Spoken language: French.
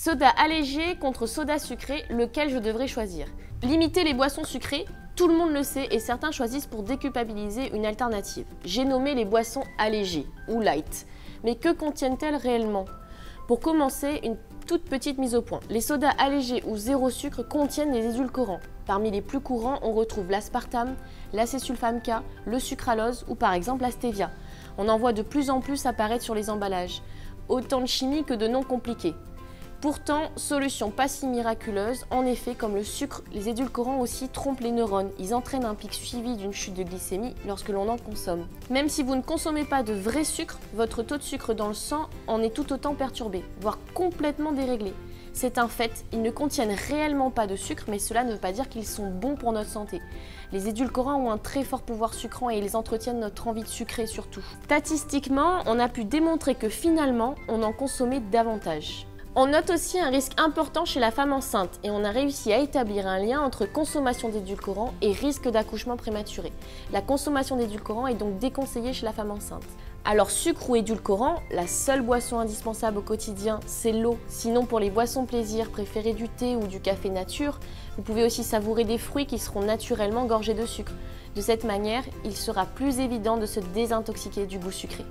Soda allégé contre soda sucré, lequel je devrais choisir? Limiter les boissons sucrées, tout le monde le sait et certains choisissent pour déculpabiliser une alternative. J'ai nommé les boissons allégées ou light. Mais que contiennent-elles réellement? Pour commencer, une toute petite mise au point. Les sodas allégés ou zéro sucre contiennent des édulcorants. Parmi les plus courants, on retrouve l'aspartame, l'acésulfame K, le sucralose ou par exemple la stevia. On en voit de plus en plus apparaître sur les emballages. Autant de chimie que de noms compliqués. Pourtant, solution pas si miraculeuse, en effet, comme le sucre, les édulcorants aussi trompent les neurones. Ils entraînent un pic suivi d'une chute de glycémie lorsque l'on en consomme. Même si vous ne consommez pas de vrai sucre, votre taux de sucre dans le sang en est tout autant perturbé, voire complètement déréglé. C'est un fait, ils ne contiennent réellement pas de sucre, mais cela ne veut pas dire qu'ils sont bons pour notre santé. Les édulcorants ont un très fort pouvoir sucrant et ils entretiennent notre envie de sucrer surtout. Statistiquement, on a pu démontrer que finalement, on en consommait davantage. On note aussi un risque important chez la femme enceinte et on a réussi à établir un lien entre consommation d'édulcorants et risque d'accouchement prématuré. La consommation d'édulcorants est donc déconseillée chez la femme enceinte. Alors sucre ou édulcorant, la seule boisson indispensable au quotidien, c'est l'eau. Sinon pour les boissons plaisir, préférez du thé ou du café nature. Vous pouvez aussi savourer des fruits qui seront naturellement gorgés de sucre. De cette manière, il sera plus évident de se désintoxiquer du goût sucré.